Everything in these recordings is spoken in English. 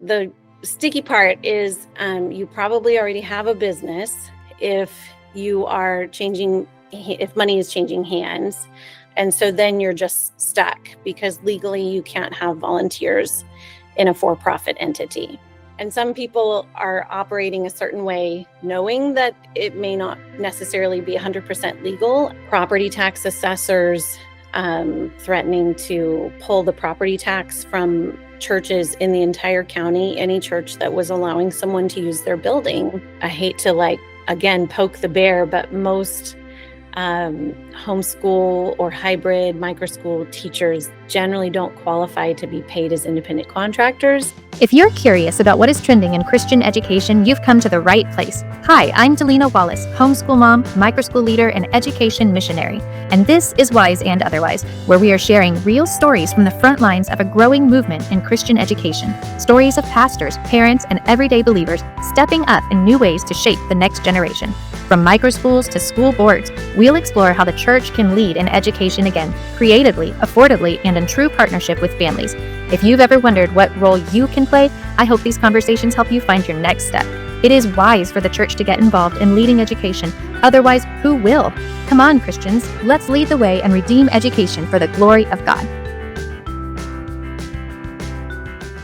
the sticky part is you probably already have a business if you are if money is changing hands. And so then you're just stuck because legally you can't have volunteers in a for-profit entity. And some people are operating a certain way, knowing that it may not necessarily be 100% legal. Property tax assessors threatening to pull the property tax from churches in the entire county, any church that was allowing someone to use their building. I hate to again, poke the bear, but most homeschool or hybrid microschool teachers generally don't qualify to be paid as independent contractors. If you're curious about what is trending in Christian education, you've come to the right place. Hi, I'm Delina Wallace, homeschool mom, microschool leader, and education missionary. And this is Wise and Otherwise, where we are sharing real stories from the front lines of a growing movement in Christian education. Stories of pastors, parents, and everyday believers stepping up in new ways to shape the next generation. From microschools to school boards, we'll explore how the church can lead in education again, creatively, affordably, and in true partnership with families. If you've ever wondered what role you can play, I hope these conversations help you find your next step. It is wise for the church to get involved in leading education. Otherwise, who will? Come on, Christians, let's lead the way and redeem education for the glory of God.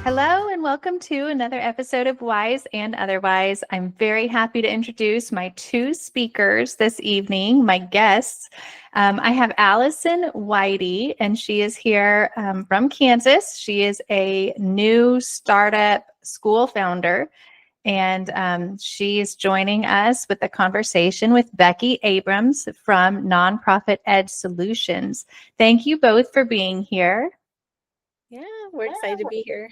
Hello and welcome to another episode of Wise and Otherwise. I'm very happy to introduce my two speakers this evening, my guests. I have Allison Weide, and she is here from Kansas. She is a new startup school founder, and she is joining us with a conversation with Becky Abrams from Nonprofit Ed Solutions. Thank you both for being here. Yeah, we're excited to be here.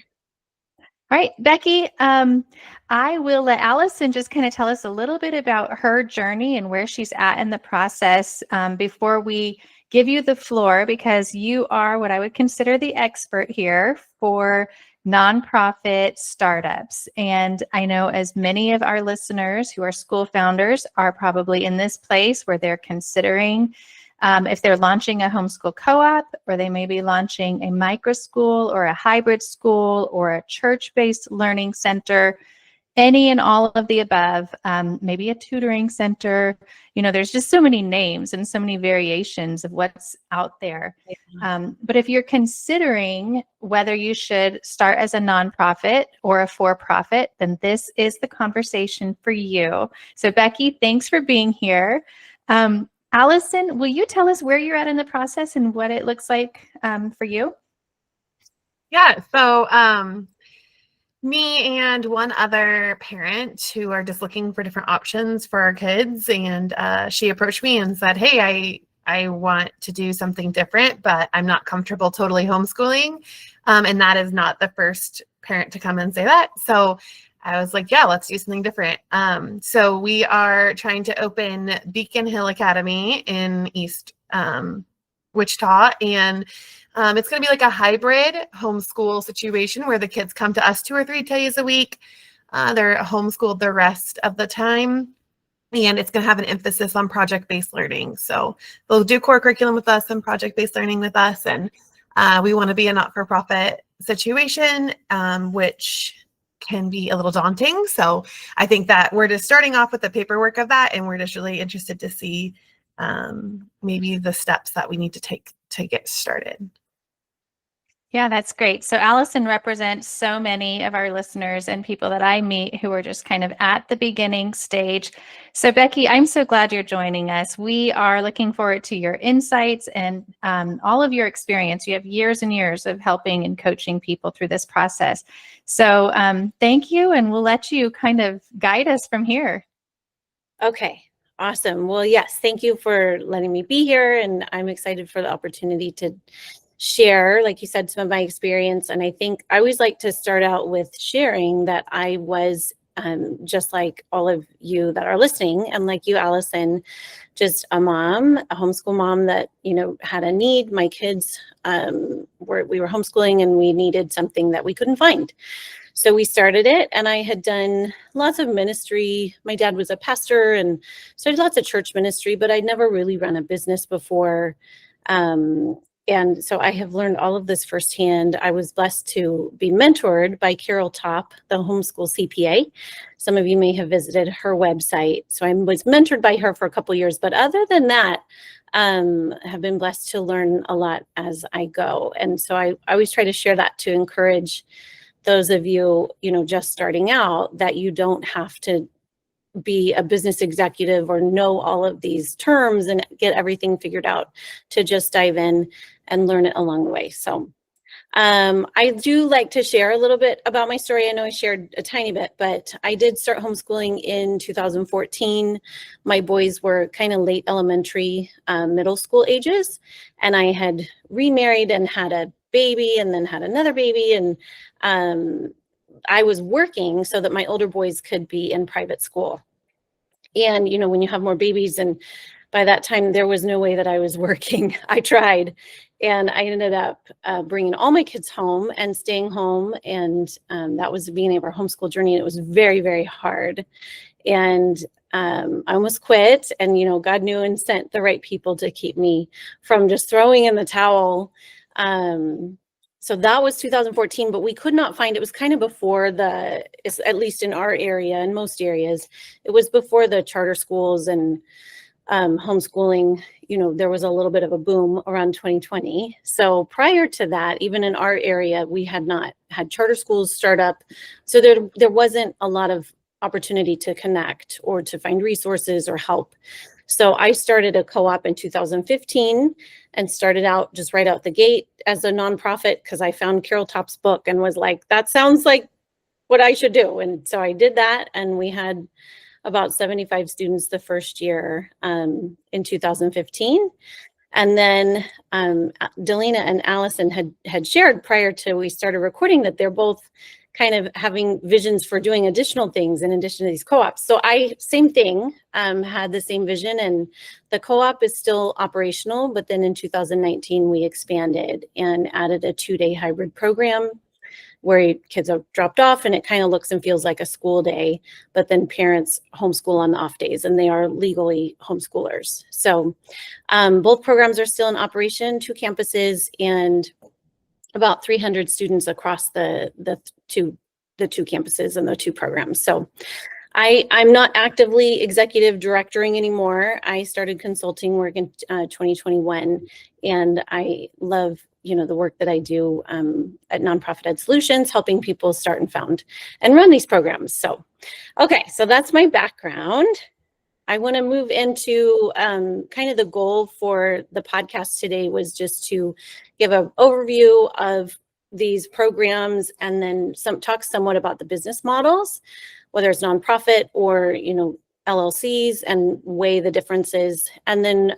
All right, Becky, I will let Allison just kind of tell us a little bit about her journey and where she's at in the process before we give you the floor, because you are what I would consider the expert here for nonprofit startups. And I know as many of our listeners who are school founders are probably in this place where they're considering if they're launching a homeschool co-op, or they may be launching a microschool or a hybrid school or a church-based learning center, any and all of the above, maybe a tutoring center. You know, there's just so many names and so many variations of what's out there. But if you're considering whether you should start as a nonprofit or a for-profit, then this is the conversation for you. So Becky, thanks for being here. Allison, will you tell us where you're at in the process and what it looks like for you? Yeah, so me and one other parent who are just looking for different options for our kids, and she approached me and said, hey, I want to do something different, but I'm not comfortable totally homeschooling. And that is not the first parent to come and say that. So I was like, yeah, let's do something different. So we are trying to open Beacon Hill Academy in East Wichita. And it's going to be like a hybrid homeschool situation where the kids come to us 2 or 3 days a week. They're homeschooled the rest of the time. And it's going to have an emphasis on project-based learning. So they'll do core curriculum with us and project-based learning with us. And we want to be a not-for-profit situation, which can be a little daunting. So I think that we're just starting off with the paperwork of that, and we're just really interested to see maybe the steps that we need to take to get started. Yeah, that's great. So Allison represents so many of our listeners and people that I meet who are just kind of at the beginning stage. So Becky, I'm so glad you're joining us. We are looking forward to your insights and all of your experience. You have years and years of helping and coaching people through this process. So thank you, and we'll let you kind of guide us from here. Okay, awesome. Well, yes, thank you for letting me be here, and I'm excited for the opportunity to share, like you said, some of my experience. And I think I always like to start out with sharing that I was just like all of you that are listening, and like you, Allison, just a mom, a homeschool mom that, you know, had a need. My kids we were homeschooling, and we needed something that we couldn't find. So we started it, and I had done lots of ministry. My dad was a pastor, and so I did lots of church ministry, but I'd never really run a business before. And so I have learned all of this firsthand. I was blessed to be mentored by Carol Top, the homeschool CPA. Some of you may have visited her website. So I was mentored by her for a couple years, but other than that, have been blessed to learn a lot as I go. And so I always try to share that to encourage those of you, just starting out, that you don't have to be a business executive or know all of these terms and get everything figured out, to just dive in and learn it along the way. So I do like to share a little bit about my story. I know I shared a tiny bit, but I did start homeschooling in 2014. My boys were kind of late elementary, middle school ages, and I had remarried and had a baby and then had another baby. And I was working so that my older boys could be in private school. And, when you have more babies, and by that time, there was no way that I was working. I tried, and I ended up bringing all my kids home and staying home. And that was the beginning of our homeschool journey. And it was very, very hard. And I almost quit, and, God knew and sent the right people to keep me from just throwing in the towel. So that was 2014, but we could not find, it was kind of before at least in our area and most areas, it was before the charter schools and homeschooling, there was a little bit of a boom around 2020. So prior to that, even in our area, we had not had charter schools start up. So there wasn't a lot of opportunity to connect or to find resources or help. So I started a co-op in 2015 and started out just right out the gate as a nonprofit, because I found Carol Top's book and was like, that sounds like what I should do. And so I did that, and we had about 75 students the first year in 2015. And then Delina and Allison had shared prior to we started recording that they're both kind of having visions for doing additional things in addition to these co-ops. So same thing, had the same vision, and the co-op is still operational, but then in 2019, we expanded and added a 2-day hybrid program where kids are dropped off and it kind of looks and feels like a school day, but then parents homeschool on the off days, and they are legally homeschoolers. So both programs are still in operation, 2 campuses, and about 300 students across the two campuses and the 2 programs. So I'm not actively executive directoring anymore. I started consulting work in 2021, and I love the work that I do at Nonprofit Ed Solutions, helping people start and found and run these programs. So, okay, so that's my background. I want to move into kind of the goal for the podcast today was just to give an overview of these programs, and then talk somewhat about the business models, whether it's nonprofit or LLCs, and weigh the differences, and then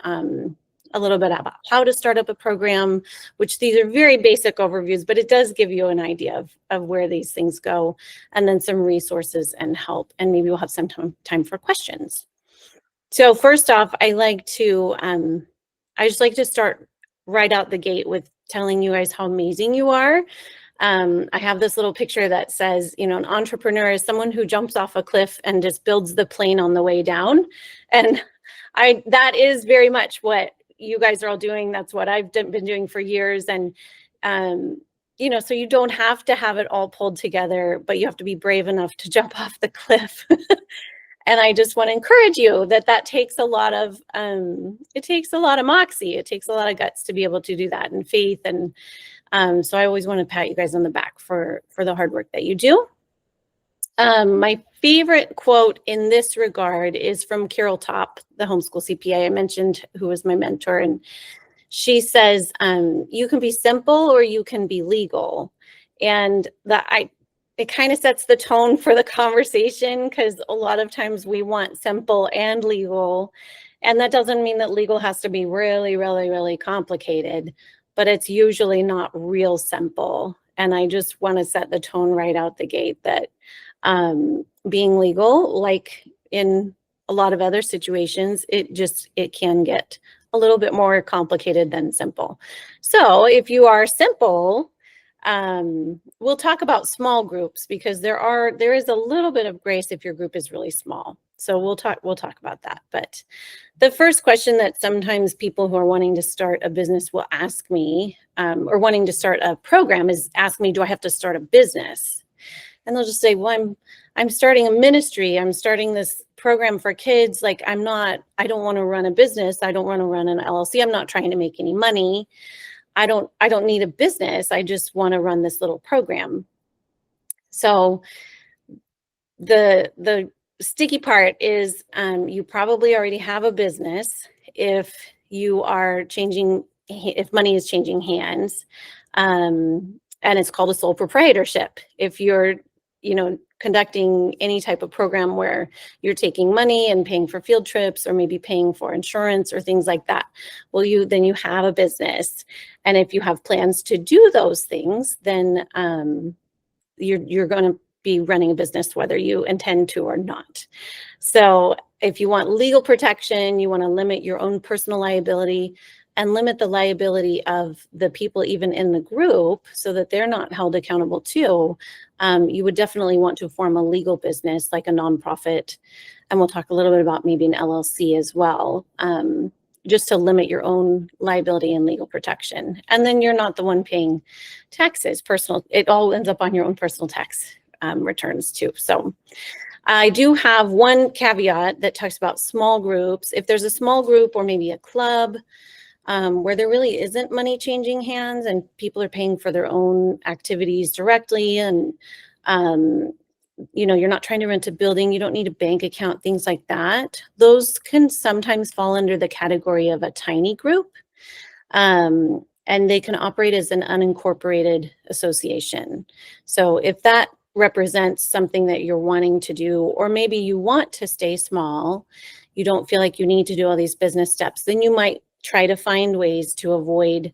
a little bit about how to start up a program, which these are very basic overviews, but it does give you an idea of where these things go, and then some resources and help, and maybe we'll have some time for questions. So first off, I just like to start right out the gate with telling you guys how amazing you are. I have this little picture that says, an entrepreneur is someone who jumps off a cliff and just builds the plane on the way down. And that is very much what you guys are all doing. That's what I've been doing for years. And, so you don't have to have it all pulled together, but you have to be brave enough to jump off the cliff. And I just want to encourage you that takes a lot of, it takes a lot of moxie. It takes a lot of guts to be able to do that, and faith. And so I always want to pat you guys on the back for the hard work that you do. My favorite quote in this regard is from Carol Top, the homeschool CPA I mentioned, who was my mentor. And she says, you can be simple or you can be legal. And it kind of sets the tone for the conversation, because a lot of times we want simple and legal. And that doesn't mean that legal has to be really, really, really complicated, but it's usually not real simple. And I just want to set the tone right out the gate that being legal, like in a lot of other situations, it can get a little bit more complicated than simple. So if you are simple, We'll talk about small groups because there is a little bit of grace if your group is really small. So we'll talk about that. But the first question that sometimes people who are wanting to start a business will ask me, or wanting to start a program, is ask me, do I have to start a business? And they'll just say, well, I'm starting a ministry. I'm starting this program for kids. Like I don't want to run a business. I don't want to run an LLC. I'm not trying to make any money. I don't need a business. I just want to run this little program. So the sticky part is you probably already have a business if money is changing hands. And it's called a sole proprietorship. If you're, conducting any type of program where you're taking money and paying for field trips or maybe paying for insurance or things like that, well, then you have a business. And if you have plans to do those things, then you're going to be running a business whether you intend to or not. So if you want legal protection, you want to limit your own personal liability and limit the liability of the people even in the group so that they're not held accountable too, you would definitely want to form a legal business like a nonprofit. And we'll talk a little bit about maybe an LLC as well, just to limit your own liability and legal protection. And then you're not the one paying taxes, it all ends up on your own personal tax returns too. So I do have one caveat that talks about small groups. If there's a small group or maybe a club where there really isn't money changing hands and people are paying for their own activities directly, and you're not trying to rent a building, you don't need a bank account, things like that, those can sometimes fall under the category of a tiny group. And they can operate as an unincorporated association. So if that represents something that you're wanting to do, or maybe you want to stay small, you don't feel like you need to do all these business steps, then you might try to find ways to avoid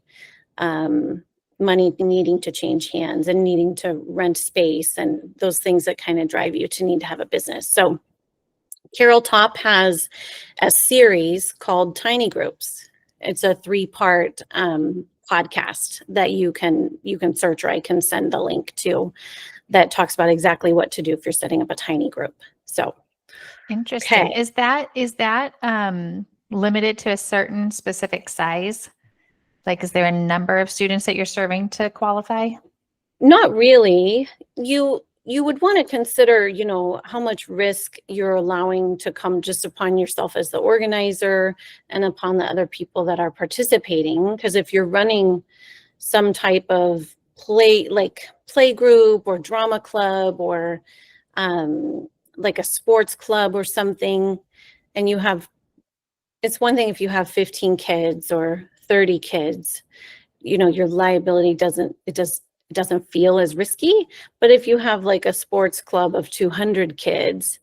money needing to change hands and needing to rent space and those things that kind of drive you to need to have a business. So Carol Topp has a series called Tiny Groups. It's a 3-part podcast that you can search, or I can send the link to, that talks about exactly what to do if you're setting up a tiny group. So interesting. okay. Is that limited to a certain specific size? Like, is there a number of students that you're serving to qualify? Not really. You would want to consider, how much risk you're allowing to come just upon yourself as the organizer and upon the other people that are participating. Because if you're running some type of play group or drama club or like a sports club or something, and it's one thing if you have 15 kids or 30 kids, your liability doesn't feel as risky. But if you have like a sports club of 200 kids,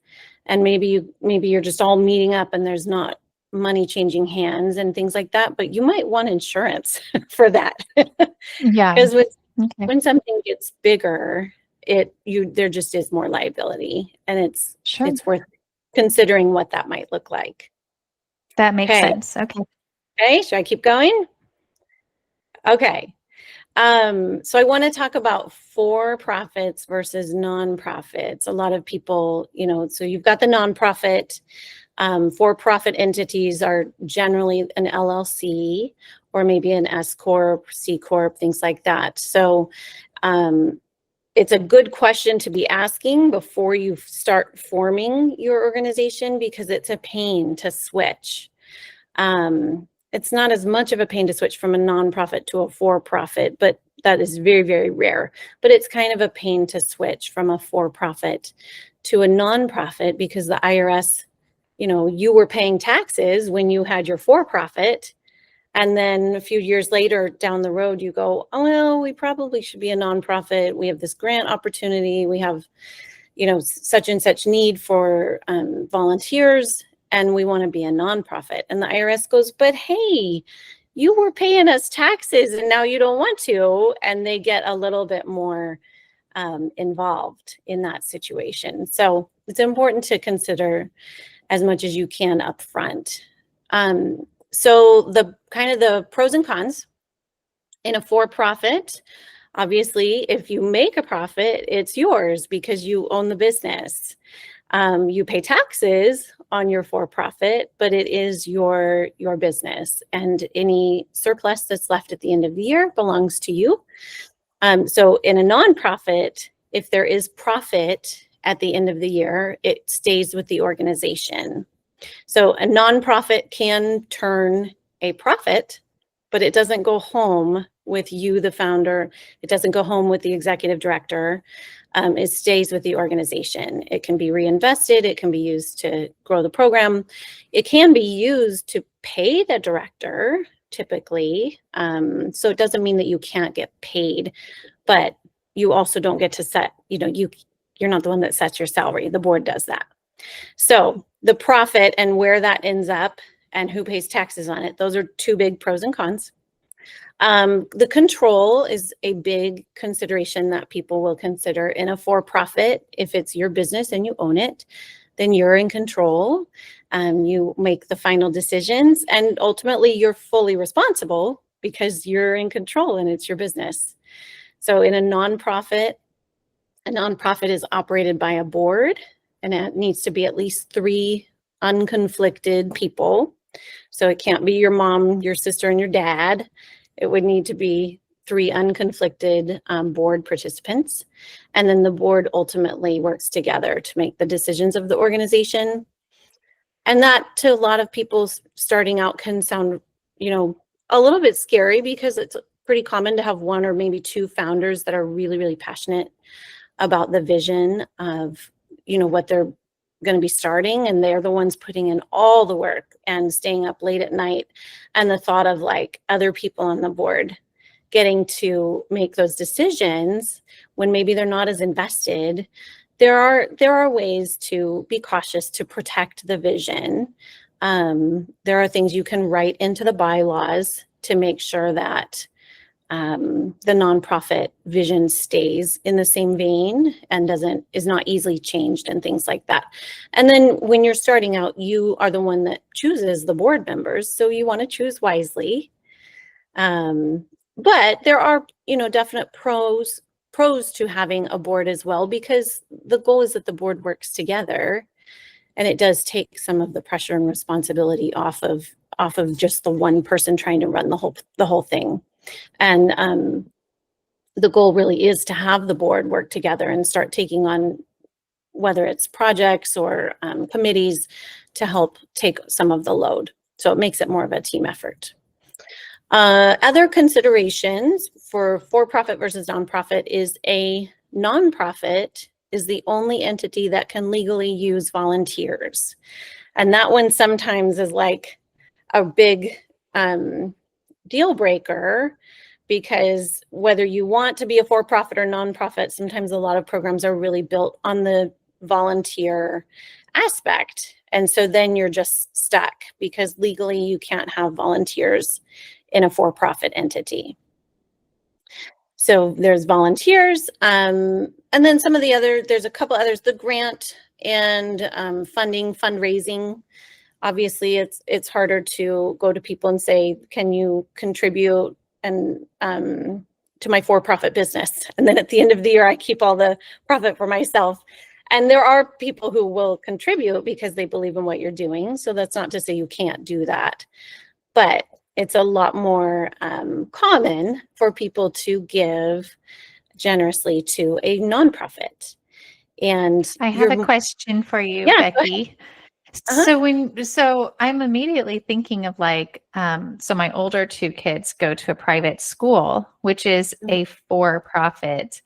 and maybe you're just all meeting up and there's not money changing hands and things like that, but you might want insurance for that. Yeah. Because when something gets bigger, there just is more liability, and it's worth considering what that might look like. That makes sense. Okay, should I keep going? Okay. So I want to talk about for-profits versus nonprofits. A lot of people, so you've got the nonprofit. For-profit entities are generally an LLC or maybe an S Corp, C Corp, things like that. So it's a good question to be asking before you start forming your organization, because it's a pain to switch. It's not as much of a pain to switch from a nonprofit to a for-profit, but that is very, very rare. But it's kind of a pain to switch from a for-profit to a nonprofit, because the IRS, you were paying taxes when you had your for-profit. And then a few years later down the road, you go, oh, well, we probably should be a nonprofit. We have this grant opportunity. We have, such and such need for volunteers, and we want to be a nonprofit. And the IRS goes, but hey, you were paying us taxes and now you don't want to. And they get a little bit more involved in that situation. So it's important to consider as much as you can up front. So the pros and cons in a for-profit Obviously, if you make a profit, it's yours because you own the business. You pay taxes on your for-profit, but it is your business, and any surplus that's left at the end of the year belongs to you. So in a nonprofit, if there is profit at the end of the year, it stays with the organization. So a nonprofit can turn a profit, but it doesn't go home with you, the founder. It doesn't go home with the executive director. It stays with the organization. It can be reinvested. It can be used to grow the program. It can be used to pay the director, typically. So it doesn't mean that you can't get paid, but you also don't get to set, you're not the one that sets your salary. The board does that. So the profit and where that ends up and who pays taxes on it, those are two big pros and cons. The control is a big consideration that people will consider in a for-profit. If it's your business and you own it, then you're in control. You make the final decisions, and ultimately you're fully responsible because you're in control and it's your business. So in a nonprofit is operated by a board, and it needs to be at least 3 unconflicted people. So it can't be your mom, your sister, and your dad. It would need to be 3 unconflicted board participants. And then the board ultimately works together to make the decisions of the organization. And that, to a lot of people starting out, can sound, a little bit scary, because it's pretty common to have 1 or maybe 2 founders that are really, really passionate about the vision of, what they're going to be starting, and they're the ones putting in all the work and staying up late at night, and the thought of like other people on the board getting to make those decisions when maybe they're not as invested. There are ways to be cautious to protect the vision. There are things you can write into the bylaws to make sure that the nonprofit vision stays in the same vein and is not easily changed, and things like that. And then when you're starting out, you are the one that chooses the board members, so you want to choose wisely. But there are, definite pros to having a board as well, because the goal is that the board works together, and it does take some of the pressure and responsibility off of just the one person trying to run the whole thing. And the goal really is to have the board work together and start taking on, whether it's projects or committees, to help take some of the load. So it makes it more of a team effort. Other considerations for-profit versus nonprofit is a nonprofit is the only entity that can legally use volunteers. And that one sometimes is like a big deal breaker, because whether you want to be a for-profit or nonprofit, sometimes a lot of programs are really built on the volunteer aspect. And so then you're just stuck, because legally you can't have volunteers in a for-profit entity. So there's volunteers, and then some of the there's a couple others, the grant and fundraising. Obviously, it's harder to go to people and say, can you contribute and to my for-profit business? And then at the end of the year, I keep all the profit for myself. And there are people who will contribute because they believe in what you're doing. So that's not to say you can't do that. But it's a lot more common for people to give generously to a nonprofit. And I have a question for you, Becky. So I'm immediately thinking of so my older 2 kids go to a private school, which is a for-profit,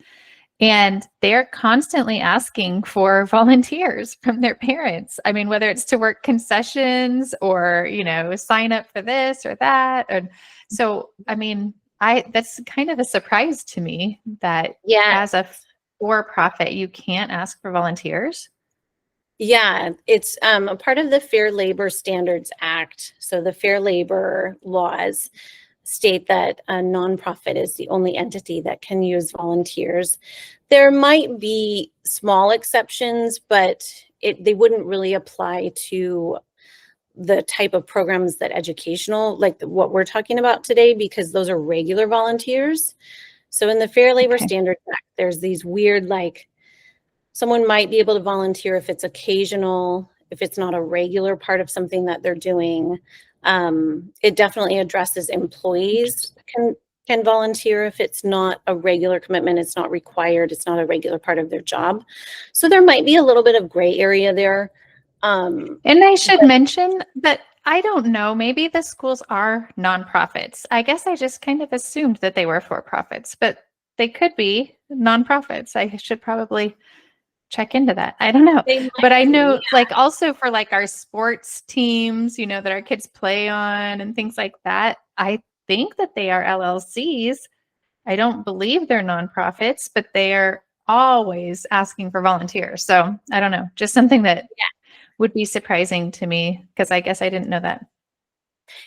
and they're constantly asking for volunteers from their parents. I mean, whether it's to work concessions or, sign up for this or that. And so, I mean, that's kind of a surprise to me that as a for-profit, you can't ask for volunteers. Yeah, it's a part of the Fair Labor Standards Act. So the Fair Labor laws state that a nonprofit is the only entity that can use volunteers. There might be small exceptions, but they wouldn't really apply to the type of programs that educational, like what we're talking about today, because those are regular volunteers. So in the Fair Labor Okay. Standards Act, there's these weird, like, someone might be able to volunteer if it's occasional, if it's not a regular part of something that they're doing. It definitely addresses employees can volunteer if it's not a regular commitment, it's not required, it's not a regular part of their job. So there might be a little bit of gray area there. And I should mention that I don't know, maybe the schools are nonprofits. I guess I just kind of assumed that they were for-profits, but they could be nonprofits. I should probably check into that. I don't know. They might But I be, know yeah. like also for like our sports teams, that our kids play on and things like that, I think that they are LLCs. I don't believe they're nonprofits, but they are always asking for volunteers. So I don't know, just something that would be surprising to me because I guess I didn't know that.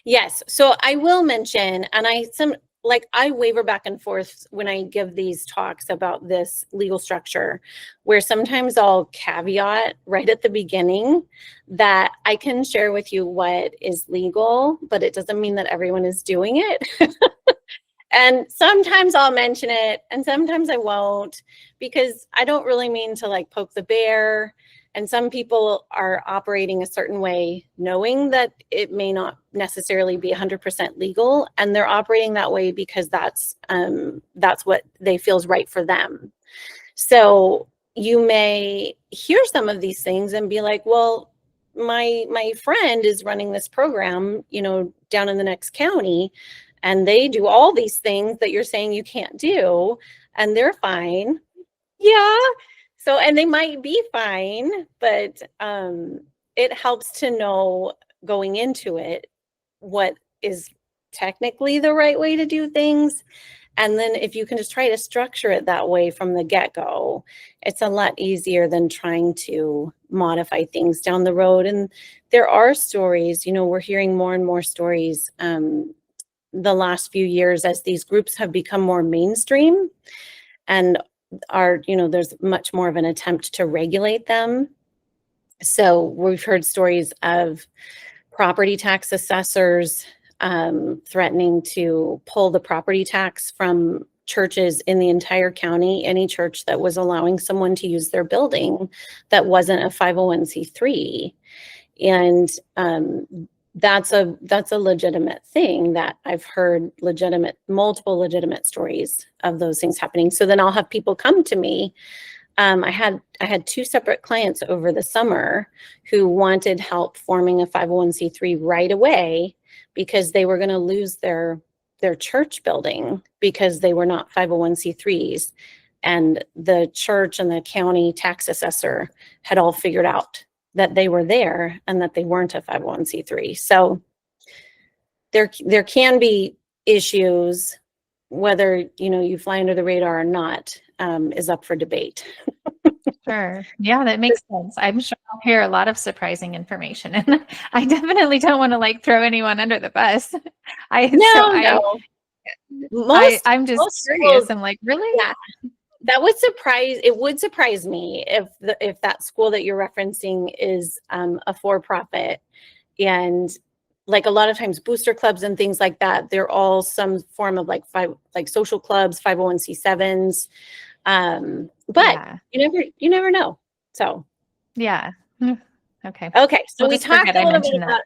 Yes. So I will mention, and I waver back and forth when I give these talks about this legal structure, where sometimes I'll caveat right at the beginning that I can share with you what is legal, but it doesn't mean that everyone is doing it. And sometimes I'll mention it and sometimes I won't, because I don't really mean to like poke the bear. And some people are operating a certain way, knowing that it may not necessarily be 100% legal, and they're operating that way because that's what they feel is right for them. So you may hear some of these things and be like, "Well, my friend is running this program, down in the next county, and they do all these things that you're saying you can't do, and they're fine." Yeah. So, and they might be fine, but it helps to know going into it what is technically the right way to do things. And then if you can just try to structure it that way from the get-go, it's a lot easier than trying to modify things down the road. And there are stories, we're hearing more and more stories the last few years as these groups have become more mainstream and there's much more of an attempt to regulate them. So we've heard stories of property tax assessors threatening to pull the property tax from churches in the entire county, any church that was allowing someone to use their building that wasn't a 501c3. And that's a legitimate thing that I've heard multiple legitimate stories of those things happening. So then I'll have people come to me. I had two separate clients over the summer who wanted help forming a 501c3 right away because they were going to lose their church building because they were not 501c3s. And the church and the county tax assessor had all figured out that they were there and that they weren't a 501c3. So there can be issues, whether you fly under the radar or not, is up for debate. Sure. Yeah, that makes sense. I'm sure I'll hear a lot of surprising information, and I definitely don't want to throw anyone under the bus. No. I'm just curious. I'm like, really? Yeah. It would surprise me if that school that you're referencing is a for-profit, and like a lot of times booster clubs and things like that, they're all some form of like social clubs, 501c7s. But you never know. So yeah. Okay. So we'll we talked a little bit about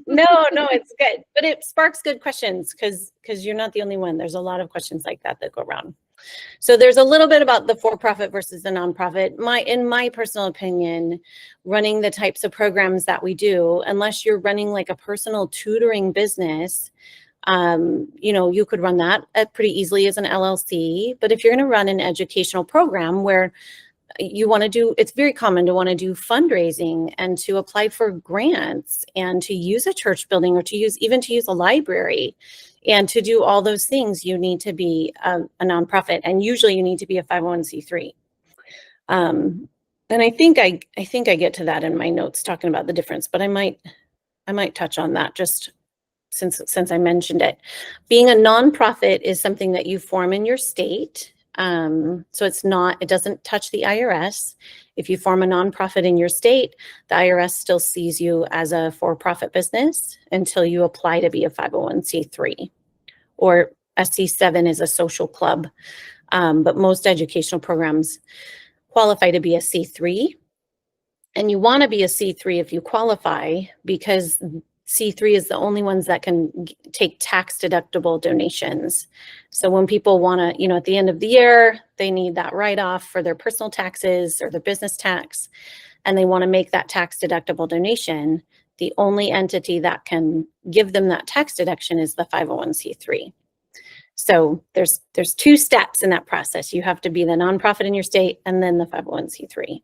no, it's good, but it sparks good questions because you're not the only one. There's a lot of questions like that go around. So there's a little bit about the for-profit versus the nonprofit. In my personal opinion, running the types of programs that we do, unless you're running like a personal tutoring business, you could run that pretty easily as an LLC. But if you're going to run an educational program where you want to do, it's very common to want to do fundraising and to apply for grants and to use a church building or to use a library. And to do all those things, you need to be a nonprofit, and usually you need to be a 501c3. And I think I get to that in my notes talking about the difference, but I might touch on that just since I mentioned it. Being a nonprofit is something that you form in your state. So it doesn't touch the IRS. If you form a nonprofit in your state, the IRS still sees you as a for-profit business until you apply to be a 501c3 or A C7 is a social club, but most educational programs qualify to be a C3. And you want to be a C3 if you qualify, because C3 is the only ones that can take tax deductible donations. So when people want to, at the end of the year, they need that write-off for their personal taxes or their business tax, and they want to make that tax deductible donation, the only entity that can give them that tax deduction is the 501c3. So there's 2 steps in that process. You have to be the nonprofit in your state and then the 501c3.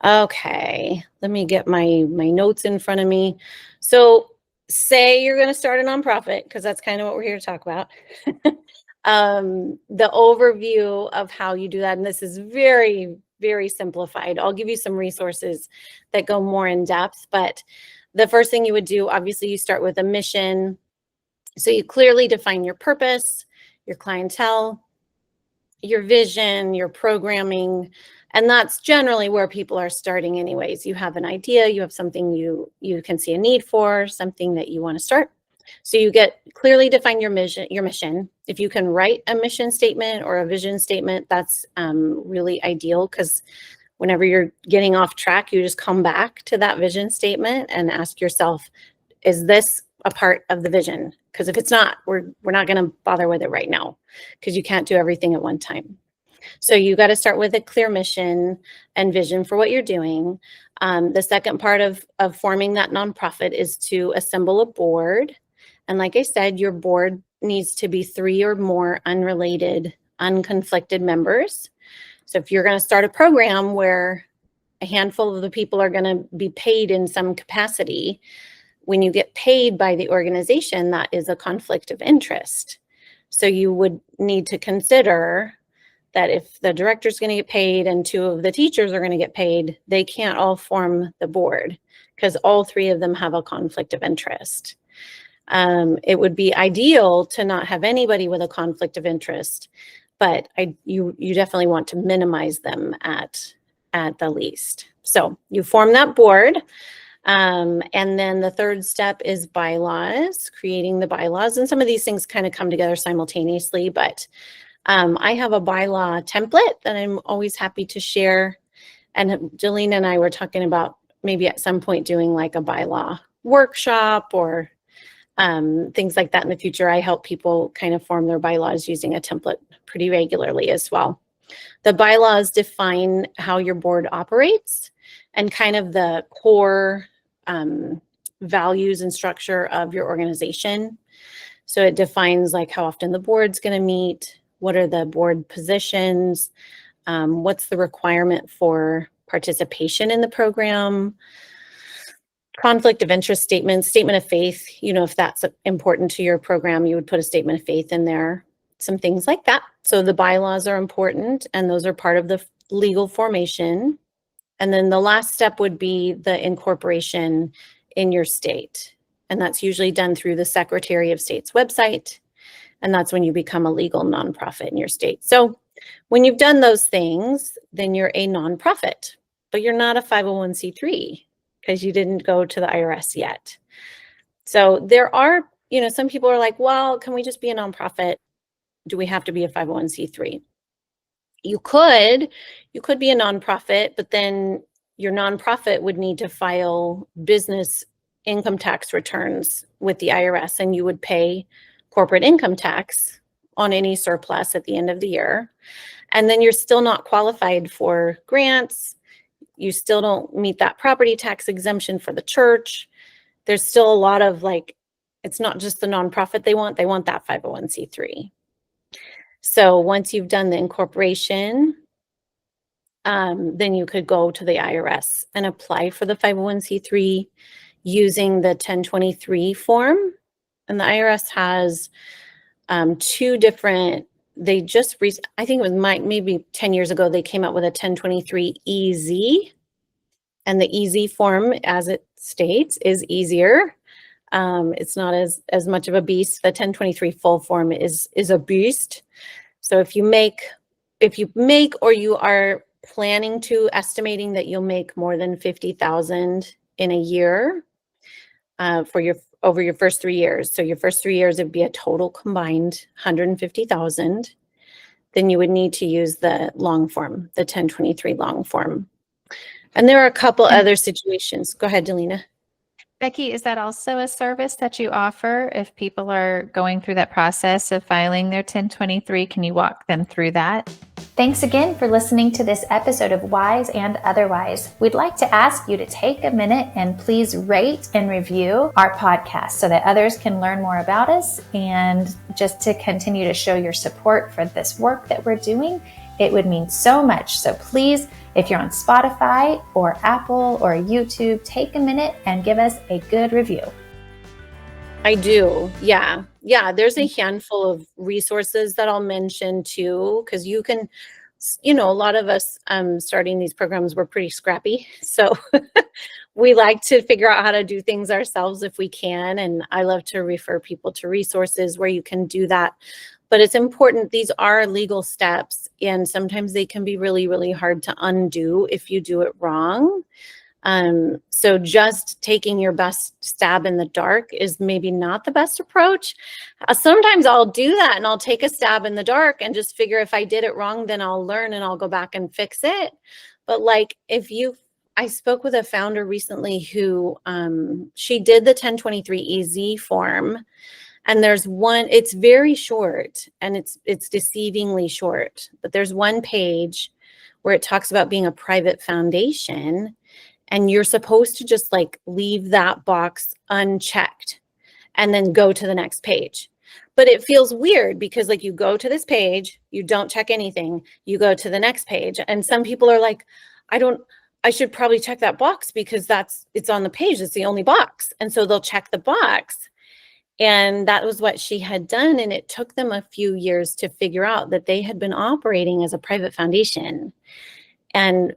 Okay, let me get my notes in front of me. So say you're going to start a nonprofit, because that's kind of what we're here to talk about. The overview of how you do that, and this is very, very simplified. I'll give you some resources that go more in depth, but the first thing you would do, obviously, you start with a mission. So you clearly define your purpose, your clientele, your vision, your programming, and that's generally where people are starting anyways. You have an idea, you have something you can see a need for, something that you want to start. So you get clearly define your mission. If you can write a mission statement or a vision statement, that's really ideal, because whenever you're getting off track, you just come back to that vision statement and ask yourself, is this a part of the vision? Because if it's not, we're not going to bother with it right now, because you can't do everything at one time. So you got to start with a clear mission and vision for what you're doing. The second part of forming that nonprofit is to assemble a board. And like I said, your board needs to be 3 or more unrelated, unconflicted members. So if you're going to start a program where a handful of the people are going to be paid in some capacity, when you get paid by the organization, that is a conflict of interest. So you would need to consider that if the director's going to get paid and 2 of the teachers are going to get paid, they can't all form the board, because all 3 of them have a conflict of interest. It would be ideal to not have anybody with a conflict of interest, but you definitely want to minimize them at the least. So you form that board. And then the third step is bylaws, creating the bylaws. And some of these things kind of come together simultaneously, but I have a bylaw template that I'm always happy to share. And Jolene and I were talking about maybe at some point doing like a bylaw workshop or things like that in the future. I help people kind of form their bylaws using a template pretty regularly as well. The bylaws define how your board operates and kind of the core values and structure of your organization. So it defines like how often the board's going to meet, what are the board positions, what's the requirement for participation in the program, conflict of interest statements, statement of faith. If that's important to your program, you would put a statement of faith in there, some things like that. So the bylaws are important, and those are part of the legal formation. And then the last step would be the incorporation in your state. And that's usually done through the Secretary of State's website. And that's when you become a legal nonprofit in your state. So when you've done those things, then you're a nonprofit, but you're not a 501c3 because you didn't go to the IRS yet. So there are, some people are like, well, can we just be a nonprofit? Do we have to be a 501c3? You could be a nonprofit, but then your nonprofit would need to file business income tax returns with the IRS, and you would pay corporate income tax on any surplus at the end of the year. And then you're still not qualified for grants. You still don't meet that property tax exemption for the church. There's still a lot of it's not just the nonprofit they want that 501c3. So once you've done the incorporation, then you could go to the IRS and apply for the 501c3 using the 1023 form. And the IRS has 2 different, I think it was maybe 10 years ago, they came out with a 1023 EZ. And the EZ form, as it states, is easier. It's not as much of a beast. The 1023 full form is a beast. So if you make or you are planning to estimating that you'll make more than $50,000 in a year for your over your first 3 years. So your first 3 years, it'd be a total combined 150,000. Then you would need to use the long form, the 1023 long form. And there are a couple other situations. Go ahead, Delina. Becky, is that also a service that you offer if people are going through that process of filing their 1023? Can you walk them through that? Thanks again for listening to this episode of Wise and Otherwise. We'd like to ask you to take a minute and please rate and review our podcast so that others can learn more about us, and just to continue to show your support for this work that we're doing. It would mean so much. So please, if you're on Spotify or Apple or YouTube, take a minute and give us a good review. I do. Yeah. Yeah. There's a handful of resources that I'll mention too, because you can, a lot of us starting these programs, we're pretty scrappy. So we like to figure out how to do things ourselves if we can. And I love to refer people to resources where you can do that. But it's important. These are legal steps, and sometimes they can be really, really hard to undo if you do it wrong. So just taking your best stab in the dark is maybe not the best approach. Sometimes I'll do that and I'll take a stab in the dark and just figure if I did it wrong, then I'll learn and I'll go back and fix it. But like I spoke with a founder recently who she did the 1023 EZ form. And there's one, it's very short and it's deceivingly short, but there's one page where it talks about being a private foundation, and you're supposed to just like leave that box unchecked and then go to the next page. But it feels weird because like you go to this page, you don't check anything, you go to the next page. And some people are like, I should probably check that box because it's on the page. It's the only box. And so they'll check the box. And that was what she had done. And it took them a few years to figure out that they had been operating as a private foundation, and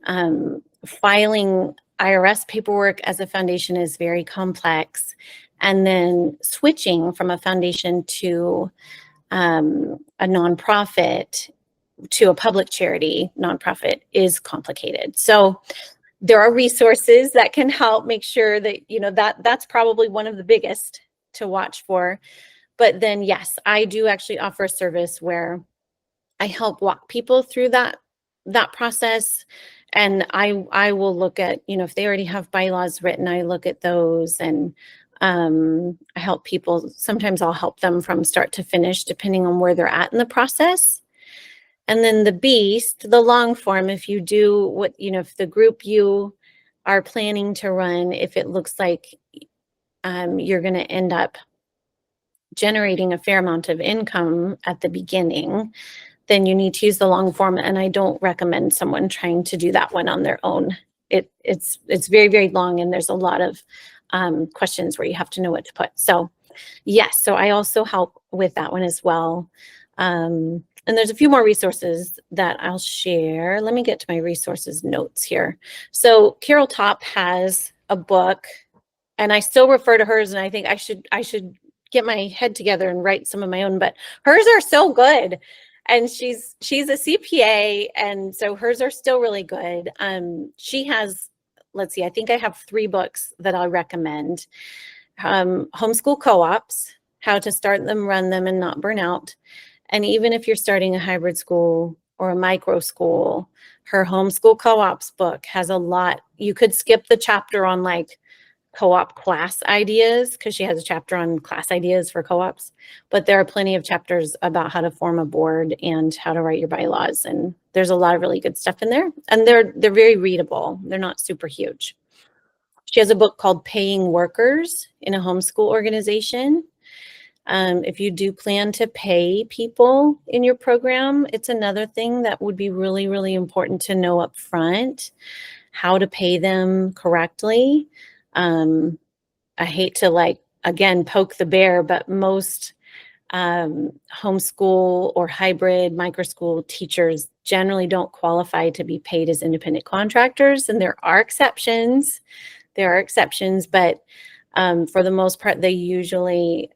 filing IRS paperwork as a foundation is very complex. And then switching from a foundation to a nonprofit to a public charity nonprofit is complicated. So there are resources that can help make sure that, that's probably one of the biggest to watch for. But then, yes, I do actually offer a service where I help walk people through that process. And I will look at, if they already have bylaws written, I look at those, and I help people. Sometimes I'll help them from start to finish, depending on where they're at in the process. And then the long form, if you do if the group you are planning to run, if it looks like you're going to end up generating a fair amount of income at the beginning, then you need to use the long form. And I don't recommend someone trying to do that one on their own. It's very, very long, and there's a lot of questions where you have to know what to put. So yes, so I also help with that one as well. And there's a few more resources that I'll share. Let me get to my resources notes here. So Carol Topp has a book, and I still refer to hers, and I think I should get my head together and write some of my own, but hers are so good. And she's a CPA, and so hers are still really good. She has, let's see, I think I have 3 books that I recommend. Homeschool Co-ops, how to start them, run them, and not burn out. And even if you're starting a hybrid school or a micro school, her Homeschool Co-ops book has a lot. You could skip the chapter on like co-op class ideas, because she has a chapter on class ideas for co-ops, but there are plenty of chapters about how to form a board and how to write your bylaws. And there's a lot of really good stuff in there, and they're very readable. They're not super huge. She has a book called Paying Workers in a Homeschool Organization. If you do plan to pay people in your program, it's another thing that would be really, really important to know up front, how to pay them correctly. I hate to again, poke the bear, but most homeschool or hybrid microschool teachers generally don't qualify to be paid as independent contractors. And there are exceptions, but for the most part, they usually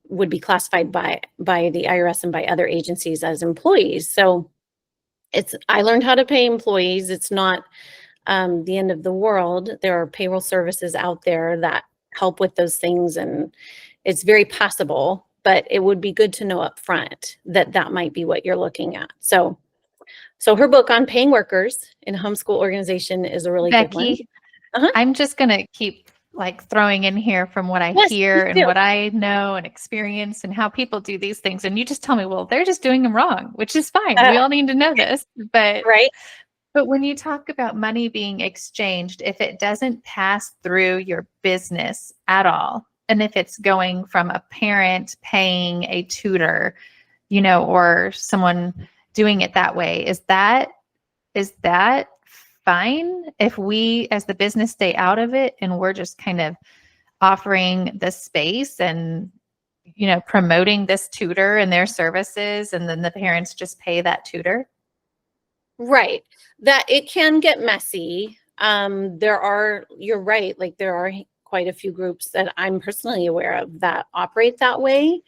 would be classified by the IRS and by other agencies as employees. So I learned how to pay employees. It's not the end of the world. There are payroll services out there that help with those things. And it's very possible, but it would be good to know up front that that might be what you're looking at. So her book on paying workers in a homeschool organization is a really good one. Becky, I'm just going to keep like throwing in here from what I Yes, hear please and do. what I know and experience and how people do these things. And you just tell me, well, they're just doing them wrong, which is fine. We all need to know this. But Right. But when you talk about money being exchanged, if it doesn't pass through your business at all, and if it's going from a parent paying a tutor, you know, or someone doing it that way, is that fine if we as the business stay out of it and we're just kind of offering the space and, you know, promoting this tutor and their services, and then the parents just pay that tutor? Right. That it can get messy. You're right, like there are quite a few groups that I'm personally aware of that operate that way,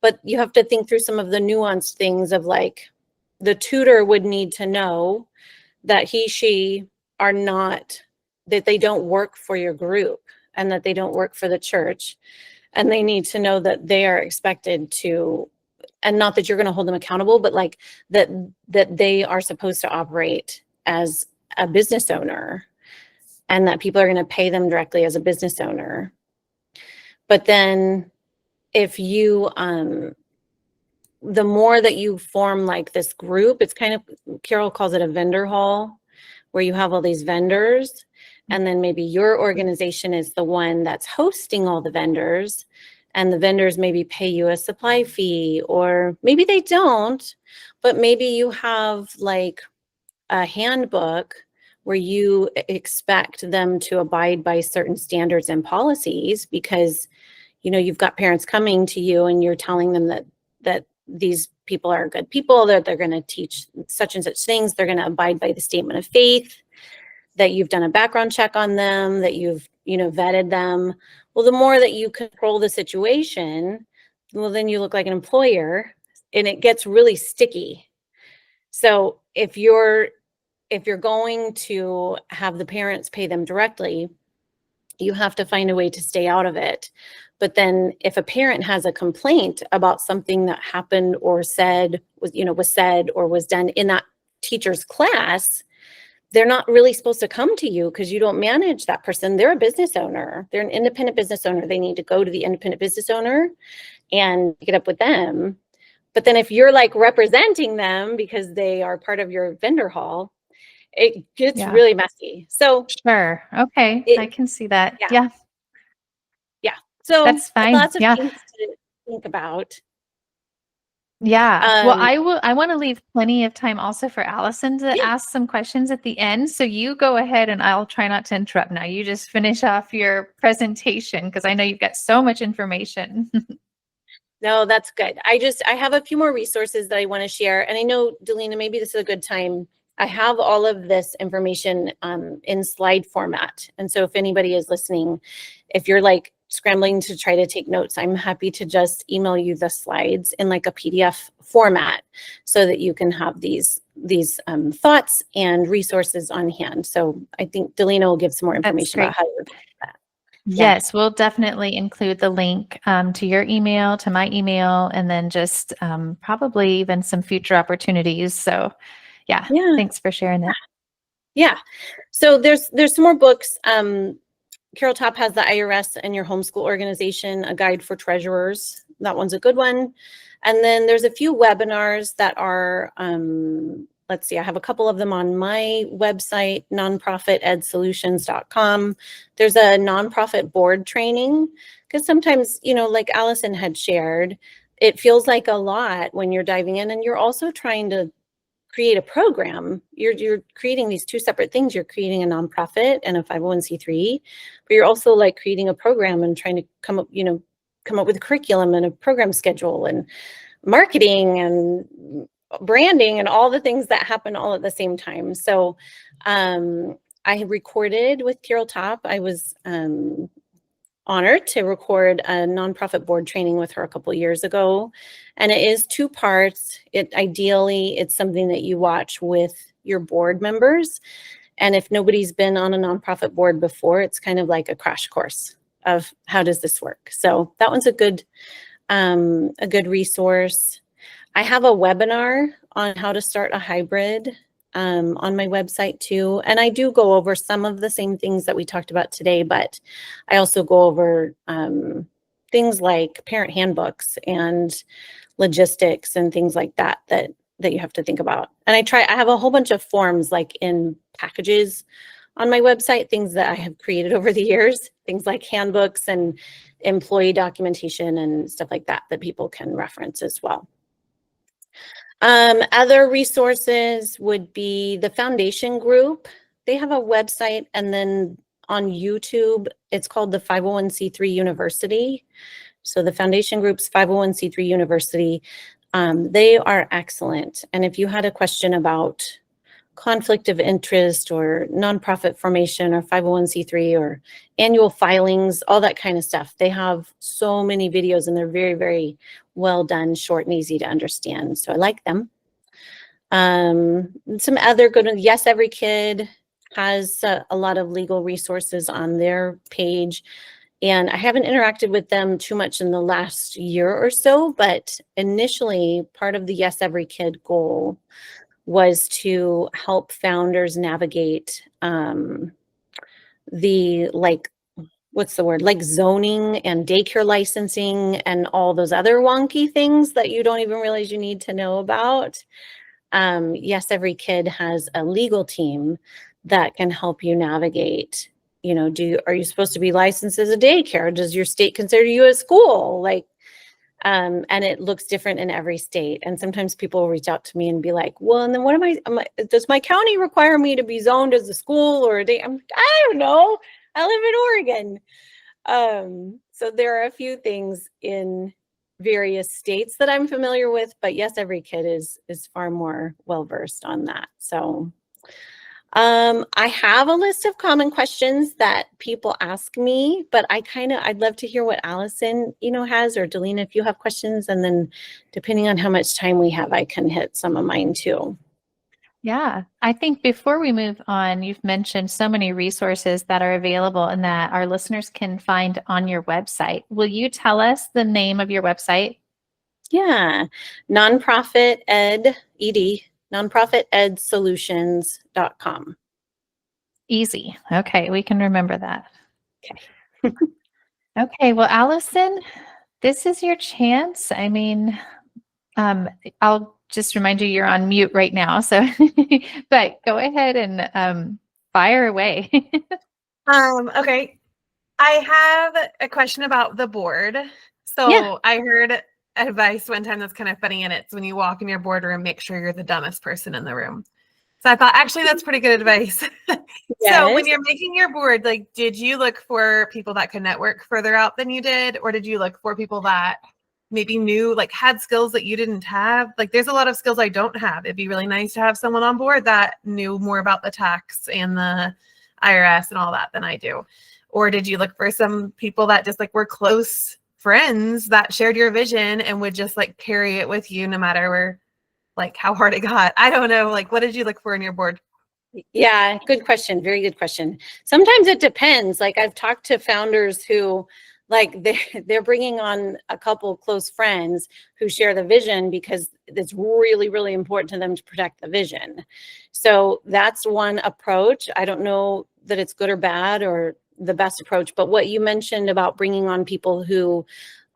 but you have to think through some of the nuanced things of like the tutor would need to know that she are not, that they don't work for your group and that they don't work for the church. And they need to know that they are expected to, and not that you're going to hold them accountable, but like that they are supposed to operate as a business owner and that people are going to pay them directly as a business owner. But then if you, the more that you form like this group, it's kind of, Carol calls it a vendor hall, where you have all these vendors, and then maybe your organization is the one that's hosting all the vendors, and the vendors maybe pay you a supply fee, or maybe they don't, but maybe you have like a handbook where you expect them to abide by certain standards and policies because, you know, you've got parents coming to you and you're telling them that these people are good people, that they're going to teach such and such things, they're going to abide by the statement of faith, that you've done a background check on them, that you've, you know, vetted them. Well, the more that you control the situation, well, then you look like an employer and it gets really sticky. So if you're going to have the parents pay them directly, you have to find a way to stay out of it. But then if a parent has a complaint about something that happened or said, was said or was done in that teacher's class, they're not really supposed to come to you because you don't manage that person. They're a business owner. They're an independent business owner. They need to go to the independent business owner and get up with them. But then if you're like representing them because they are part of your vendor hall, it gets really messy. So sure. Okay. I can see that. Yeah. So that's fine. Lots of things to think about. Yeah. Well, I want to leave plenty of time also for Allison to ask some questions at the end. So you go ahead and I'll try not to interrupt now. You just finish off your presentation because I know you've got so much information. No, that's good. I have a few more resources that I want to share. And I know, Delina, maybe this is a good time. I have all of this information in slide format. And so if anybody is listening, if you're like scrambling to try to take notes, I'm happy to just email you the slides in like a PDF format so that you can have these thoughts and resources on hand. So I think Delina will give some more information about how to do that. Yes, we'll definitely include the link to your email, to my email, and then just probably even some future opportunities. So yeah, thanks for sharing that. Yeah. So there's some more books. Carol Topp has the IRS and Your Homeschool Organization, a guide for treasurers. That one's a good one. And then there's a few webinars that are, let's see, I have a couple of them on my website, nonprofitedsolutions.com. There's a nonprofit board training, because sometimes, you know, like Allison had shared, it feels like a lot when you're diving in and you're also trying to create a program. You're creating these two separate things. You're creating a nonprofit and a 501c3, but you're also like creating a program and trying to come up with a curriculum and a program schedule and marketing and branding and all the things that happen all at the same time. So I had recorded with Carol Topp. I was honored to record a nonprofit board training with her a couple years ago. And it is 2 parts. Ideally, it's something that you watch with your board members. And if nobody's been on a nonprofit board before, it's kind of like a crash course of how does this work. So that one's a good resource. I have a webinar on how to start a hybrid on my website too. And I do go over some of the same things that we talked about today, but I also go over things like parent handbooks and logistics and things like that you have to think about. And I have a whole bunch of forms like in packages on my website, things that I have created over the years, things like handbooks and employee documentation and stuff like that people can reference as well. Other resources would be the foundation group. They have a website, and then on YouTube, it's called the 501c3 University. So the foundation group's 501c3 University. They are excellent. And if you had a question about conflict of interest or nonprofit formation or 501c3 or annual filings, all that kind of stuff, they have so many videos and they're very, very well done, short and easy to understand. So I like them. Some other good ones. Yes, Every Kid has a lot of legal resources on their page. And I haven't interacted with them too much in the last year or so, but initially part of the Yes Every Kid goal was to help founders navigate the like zoning and daycare licensing and all those other wonky things that you don't even realize you need to know about. Yes, Every Kid has a legal team that can help you navigate. You know, are you supposed to be licensed as a daycare? Does your state consider you a school? And it looks different in every state. And sometimes people will reach out to me and be like, well, and then does my county require me to be zoned as a school or a day? I'm like, I don't know. I live in Oregon. So there are a few things in various states that I'm familiar with, but Yes, Every Kid is far more well-versed on that. So I have a list of common questions that people ask me, but I'd love to hear what Allison, has, or Delina, if you have questions, and then depending on how much time we have, I can hit some of mine too. Yeah, I think before we move on, you've mentioned so many resources that are available and that our listeners can find on your website. Will you tell us the name of your website? Yeah, nonprofitedsolutions.com. Easy. Okay, we can remember that. Okay. Okay, well, Allison, this is your chance. I mean, I'll just remind you you're on mute right now. So, but go ahead and fire away. Okay. I have a question about the board. So Yeah. I heard advice one time that's kind of funny, and it's when you walk in your boardroom, make sure you're the dumbest person in the room. So I thought, actually, that's pretty good advice. So when you're making your board, like, did you look for people that could network further out than you did? Or did you look for people that maybe knew, like, had skills that you didn't have? Like, there's a lot of skills I don't have. It'd be really nice to have someone on board that knew more about the tax and the IRS and all that than I do. Or did you look for some people that just, like, were close friends that shared your vision and would just, like, carry it with you no matter where, like, how hard it got? I don't know. Like, what did you look for in your board? Yeah, good question. Very good question. Sometimes it depends. Like, I've talked to founders who, like, they're bringing on a couple close friends who share the vision because it's really, really important to them to protect the vision. So that's one approach. I don't know that it's good or bad or the best approach, but what you mentioned about bringing on people who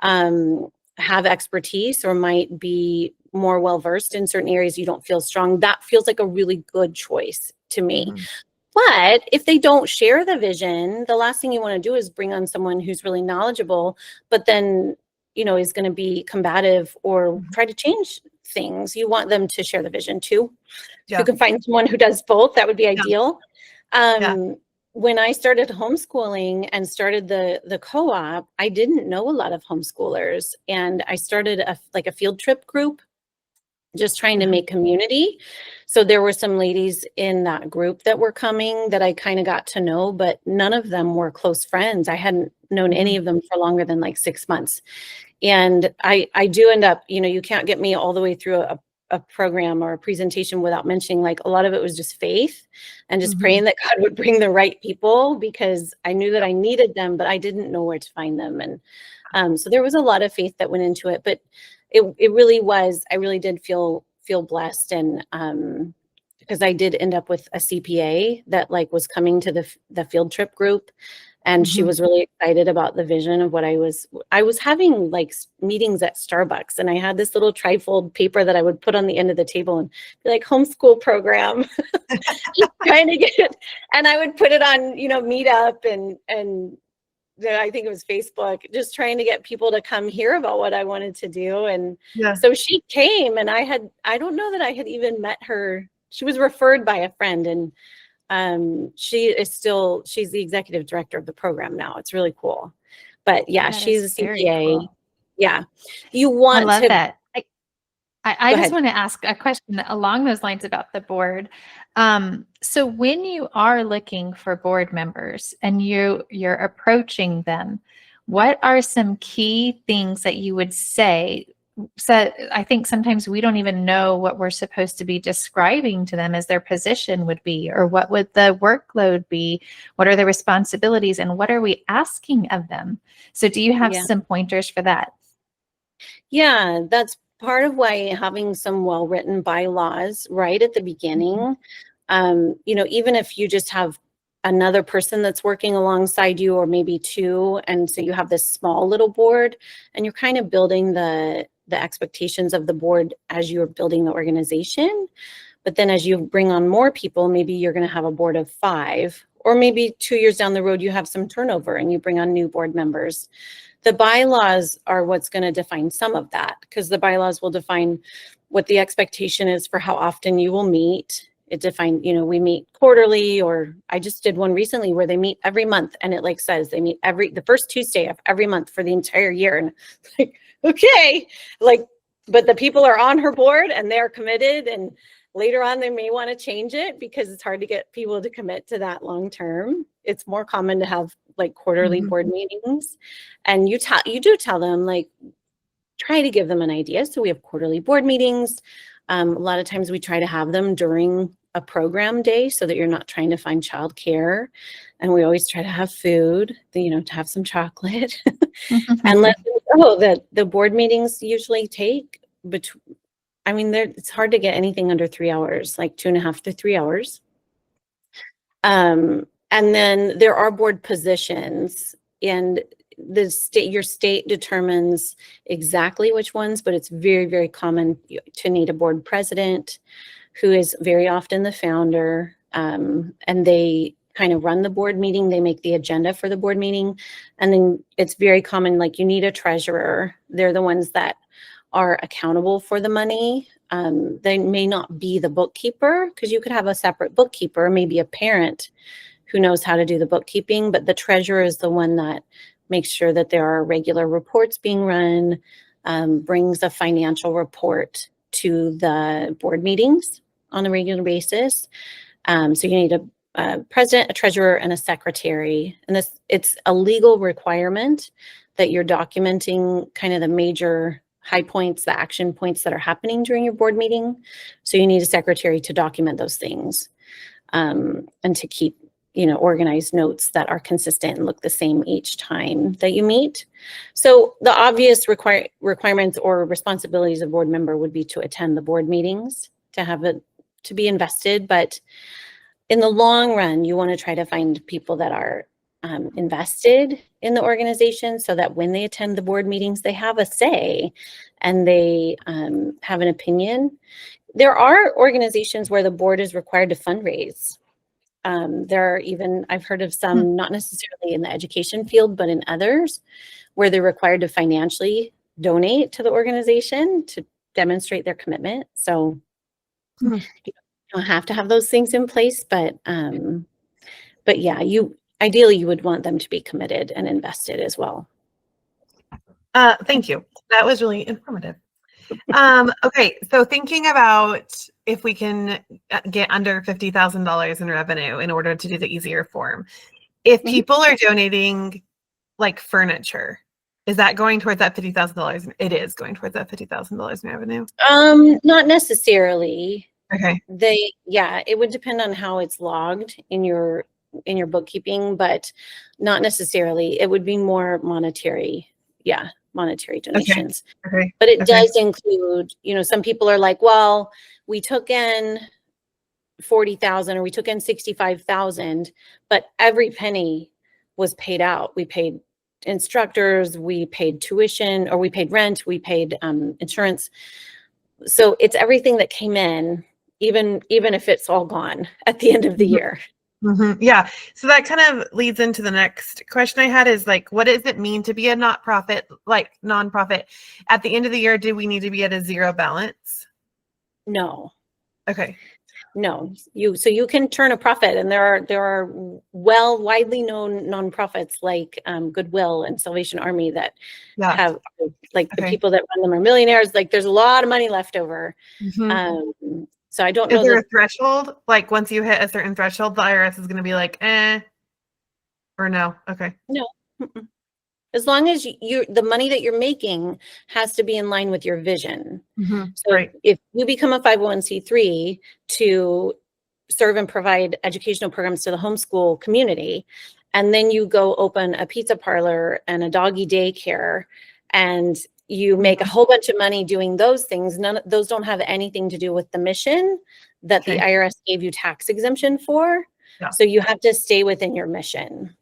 have expertise or might be more well-versed in certain areas you don't feel strong, that feels like a really good choice to me. Mm-hmm. But if they don't share the vision, the last thing you want to do is bring on someone who's really knowledgeable, but then, is going to be combative or try to change things. You want them to share the vision too. Yeah. If you can find someone who does both, that would be ideal. Yeah. When I started homeschooling and started the co-op, I didn't know a lot of homeschoolers, and I started a field trip group, just trying to make community. So there were some ladies in that group that were coming that I kind of got to know, but none of them were close friends. I hadn't known any of them for longer than like 6 months. And I do end up, you can't get me all the way through a program or a presentation without mentioning, like, a lot of it was just faith and just praying that God would bring the right people, because I knew that I needed them, but I didn't know where to find them. And so there was a lot of faith that went into it, but it really was, I really did feel blessed. And because I did end up with a CPA that like was coming to the field trip group, and she was really excited about the vision of what I was having like meetings at Starbucks, and I had this little trifold paper that I would put on the end of the table and be like, homeschool program, just trying to get it. And I would put it on, Meetup and I think it was Facebook, just trying to get people to come hear about what I wanted to do. And so she came, and I don't know that I had even met her. She was referred by a friend, and she's the executive director of the program now. It's really cool. But yeah, she's a CPA. Cool. Yeah. I love that. I just want to ask a question along those lines about the board. So when you are looking for board members and you're approaching them, what are some key things that you would say? So I think sometimes we don't even know what we're supposed to be describing to them as their position would be, or what would the workload be? What are the responsibilities, and what are we asking of them? So do you have some pointers for that? Yeah, that's part of why having some well-written bylaws right at the beginning, even if you just have another person that's working alongside you, or maybe two, and so you have this small little board, and you're kind of building the expectations of the board as you're building the organization. But then as you bring on more people, maybe you're going to have a board of 5, or maybe 2 years down the road, you have some turnover and you bring on new board members. The bylaws are what's going to define some of that, because the bylaws will define what the expectation is for how often you will meet. It defines, we meet quarterly, or I just did one recently where they meet every month, and it like says they meet the first Tuesday of every month for the entire year. And like, okay, like, but the people are on her board and they're committed, and later on they may want to change it because it's hard to get people to commit to that long term. It's more common to have like quarterly board meetings, and you do tell them, like, try to give them an idea. So we have quarterly board meetings. A lot of times we try to have them during a program day so that you're not trying to find childcare. And we always try to have food, to have some chocolate and let them know that the board meetings usually take it's hard to get anything under 3 hours, like 2.5 to 3 hours. And then there are board positions, and your state determines exactly which ones, but it's very, very common to need a board president, who is very often the founder, and they kind of run the board meeting. They make the agenda for the board meeting. And then it's very common, like, you need a treasurer. They're the ones that are accountable for the money. They may not be the bookkeeper, because you could have a separate bookkeeper, maybe a parent who knows how to do the bookkeeping, but the treasurer is the one that makes sure that there are regular reports being run, brings a financial report to the board meetings on a regular basis. So you need a president, a treasurer, and a secretary. And it's a legal requirement that you're documenting kind of the major high points, the action points that are happening during your board meeting. So you need a secretary to document those things, and to keep organized notes that are consistent and look the same each time that you meet. So the obvious requirements or responsibilities of a board member would be to attend the board meetings, to be invested. But in the long run, you want to try to find people that are invested in the organization, so that when they attend the board meetings, they have a say and they have an opinion. There are organizations where the board is required to fundraise. There are even, I've heard of some, not necessarily in the education field, but in others, where they're required to financially donate to the organization to demonstrate their commitment. So you don't have to have those things in place, but yeah, ideally you would want them to be committed and invested as well. Thank you. That was really informative. Okay, so thinking about if we can get under $50,000 in revenue in order to do the easier form. If people are donating like furniture, Is that going towards that $50,000? It is going towards that $50,000 in revenue. Not necessarily. Okay. It would depend on how it's logged in your bookkeeping, but not necessarily. It would be more monetary. Yeah, monetary donations. Okay. But it does include, some people are like, well, we took in 40,000 or we took in 65,000, but every penny was paid out. We paid instructors, we paid tuition, or we paid rent, we paid insurance. So it's everything that came in, even if it's all gone at the end of the year. Mm-hmm. Yeah. So that kind of leads into the next question I had is like, what does it mean to be a nonprofit? At the end of the year, do we need to be at a zero balance? No. Okay. No, you can turn a profit, and there are widely known nonprofits like Goodwill and Salvation Army that have the people that run them are millionaires. Like there's a lot of money left over. Mm-hmm. So I don't know. Is there a threshold? Like once you hit a certain threshold, the IRS is going to be like, or no? Okay. No. Mm-mm. As long as the money that you're making has to be in line with your vision. Mm-hmm. So if you become a 501c3 to serve and provide educational programs to the homeschool community, and then you go open a pizza parlor and a doggy daycare, and you make a whole bunch of money doing those things, those don't have anything to do with the mission that the IRS gave you tax exemption for. Yeah. So you have to stay within your mission.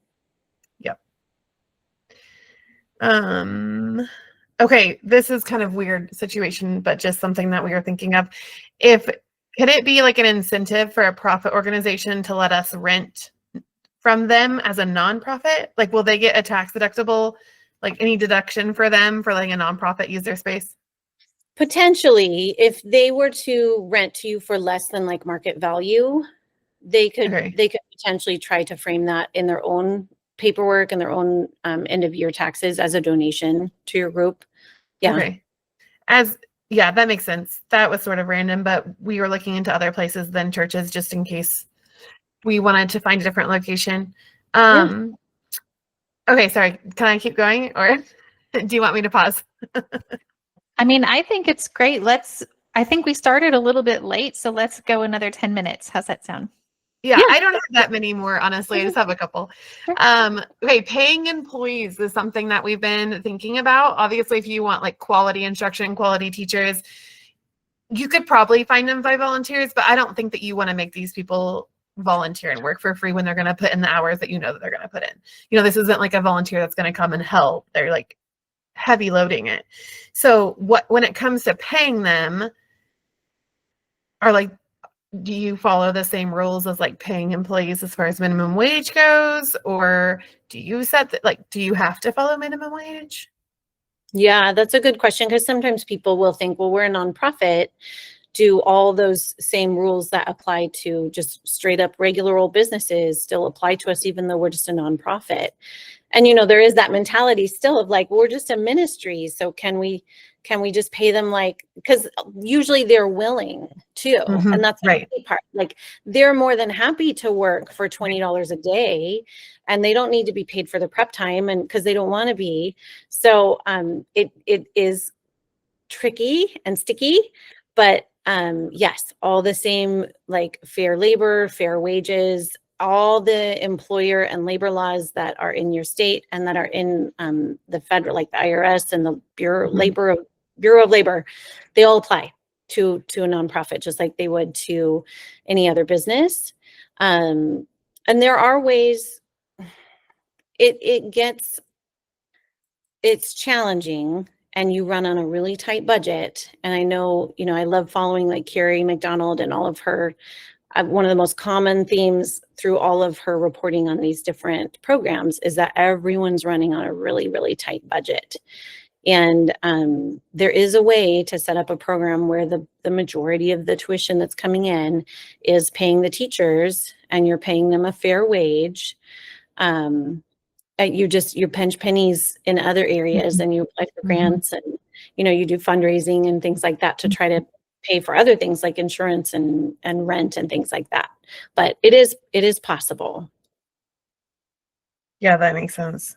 Yep. Okay, this is kind of weird situation, but just something that we are thinking of. Could it be like an incentive for a profit organization to let us rent from them as a nonprofit? Like, will they get a tax deductible, like any deduction for them for letting a nonprofit use their space? Potentially, if they were to rent to you for less than like market value, they could potentially try to frame that in their own paperwork and their own end of year taxes as a donation to your group. Yeah. Okay. That makes sense. That was sort of random, but we were looking into other places than churches just in case we wanted to find a different location. Okay, sorry. Can I keep going or do you want me to pause? I mean, I think it's great. I think we started a little bit late, so let's go another 10 minutes. How's that sound? Yeah, I don't have that many more, honestly. I just have a couple. Okay, paying employees is something that we've been thinking about. Obviously, if you want like quality instruction, quality teachers, you could probably find them by volunteers, but I don't think that you want to make these people volunteer and work for free when they're going to put in the hours that that they're going to put in. This isn't like a volunteer that's going to come and help. They're like heavy loading it. So when it comes to paying them, do you follow the same rules as like paying employees as far as minimum wage goes, or do you do you have to follow minimum wage? Yeah, that's a good question, because sometimes people will think, well, we're a nonprofit. Do all those same rules that apply to just straight up regular old businesses still apply to us, even though we're just a nonprofit? And, there is that mentality still of like, we're just a ministry. So can we just pay them because usually they're willing to, and that's the key part. Like they're more than happy to work for $20 a day, and they don't need to be paid for the prep time, and because they don't want to be. So it is tricky and sticky, but yes, all the same, like fair labor, fair wages, all the employer and labor laws that are in your state and that are in the federal, like the IRS and the Bureau of Labor, they all apply to a nonprofit, just like they would to any other business. And there are ways it's challenging, and you run on a really tight budget. And I know, I love following like Carrie McDonald and all of her. One of the most common themes through all of her reporting on these different programs is that everyone's running on a really, really tight budget. And there is a way to set up a program where the majority of the tuition that's coming in is paying the teachers, and you're paying them a fair wage. You pinch pennies in other areas, and you apply for grants, and you do fundraising and things like that to try to pay for other things like insurance and rent and things like that. But it is possible. Yeah, that makes sense.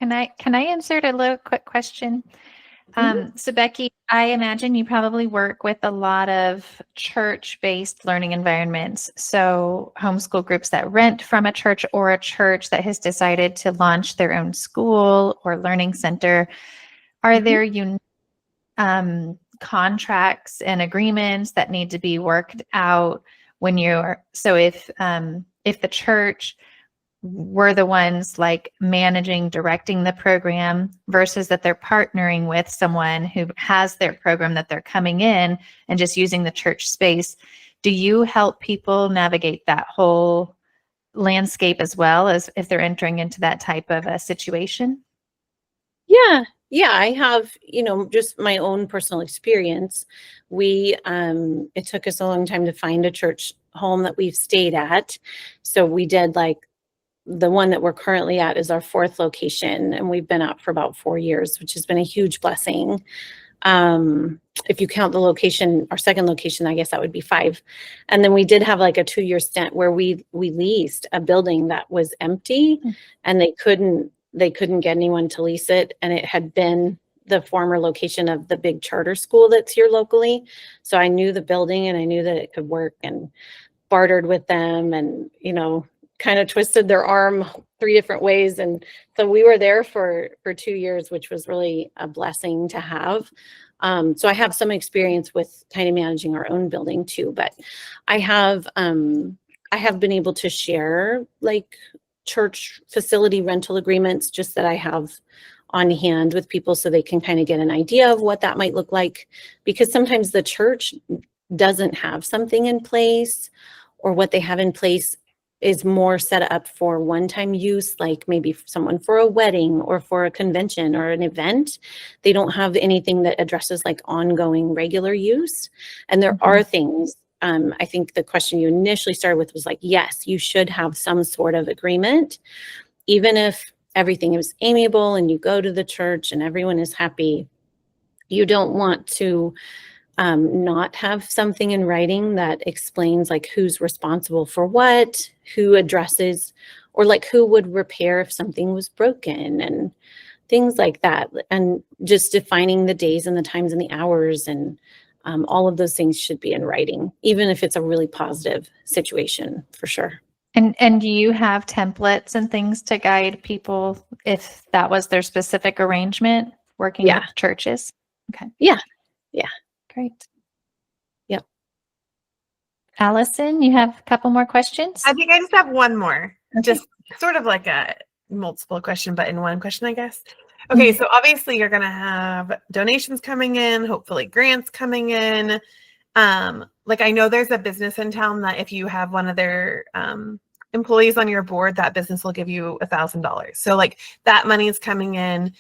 Can I insert a little quick question? So Becky, I imagine you probably work with a lot of church-based learning environments. So homeschool groups that rent from a church or a church that has decided to launch their own school or learning center. Are there contracts and agreements that need to be worked out when so if the church were the ones like managing, directing the program versus that they're partnering with someone who has their program that they're coming in and just using the church space, do you help people navigate that whole landscape as well as if they're entering into that type of a situation? Yeah, I have, just my own personal experience. It took us a long time to find a church home that we've stayed at. So we did the one that we're currently at is our 4th location, and we've been out for about 4 years, which has been a huge blessing. If you count the location, our 2nd location, I guess that would be 5. And then we did have a 2-year stint where we leased a building that was empty, and they couldn't get anyone to lease it. And it had been the former location of the big charter school that's here locally. So I knew the building and I knew that it could work, and bartered with them and, kind of twisted their arm 3 different ways. And so we were there for 2 years, which was really a blessing to have. So I have some experience with kind of managing our own building too, but I have been able to share church facility rental agreements just that I have on hand with people so they can kind of get an idea of what that might look like, because sometimes the church doesn't have something in place, or what they have in place is more set up for one-time use, like maybe someone for a wedding or for a convention or an event. They don't have anything that addresses ongoing regular use. And there are things, I think the question you initially started with was yes, you should have some sort of agreement, even if everything is amiable and you go to the church and everyone is happy. You don't want to not have something in writing that explains who's responsible for what, who addresses, or who would repair if something was broken and things like that. And just defining the days and the times and the hours, and all of those things should be in writing, even if it's a really positive situation, for sure. And do you have templates and things to guide people if that was their specific arrangement working with churches? Okay. Yeah. Great. Yep. Allison, you have a couple more questions? I think I just have one more. Okay. Just sort of like a multiple question, but in one question, I guess. Okay, so obviously you're going to have donations coming in, hopefully grants coming in. I know there's a business in town that if you have one of their employees on your board, that business will give you $1,000. So that money is coming in.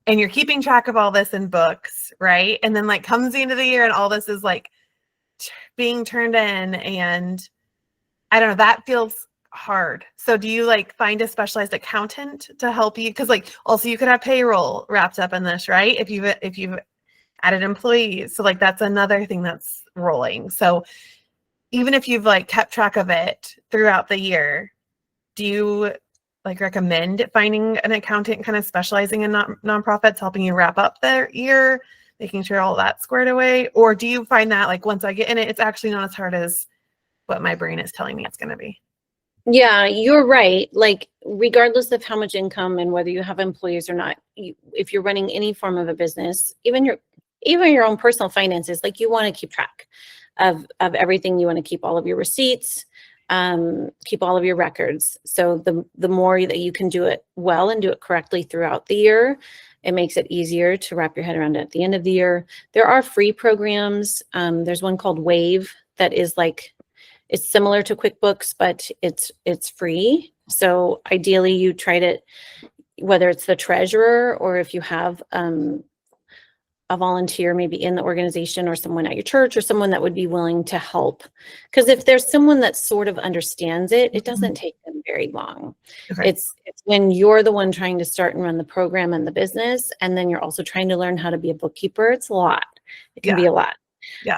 And you're keeping track of all this in books, right? And then comes the end of the year and all this is being turned in, and I don't know, that feels hard. So do you find a specialized accountant to help you? Because also you could have payroll wrapped up in this, right? If you've added employees. So that's another thing that's rolling. So even if you've kept track of it throughout the year, do you recommend finding an accountant kind of specializing in nonprofits, helping you wrap up the year, making sure all that's squared away? Or do you find that once I get in it, it's actually not as hard as what my brain is telling me it's going to be? Yeah, you're right. Regardless of how much income and whether you have employees or not, if you're running any form of a business, even your own personal finances, you want to keep track of everything. You want to keep all of your receipts, keep all of your records. So the more that you can do it well and do it correctly throughout the year, it makes it easier to wrap your head around it at the end of the year. There are free programs. There's one called Weide that is it's similar to QuickBooks, but it's free. So ideally you try to, whether it's the treasurer or if you have a volunteer maybe in the organization or someone at your church or someone that would be willing to help. Because if there's someone that sort of understands it, it doesn't take them very long. Okay. It's when you're the one trying to start and run the program and the business, and then you're also trying to learn how to be a bookkeeper. It's a lot. It can be a lot. Yeah.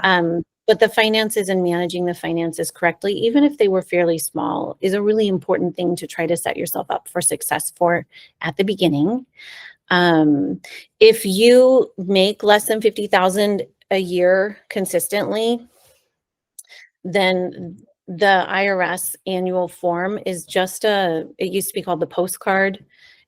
But the finances and managing the finances correctly, even if they were fairly small, is a really important thing to try to set yourself up for success for at the beginning. If you make less than 50,000 a year consistently, then the IRS annual form is just it used to be called the postcard.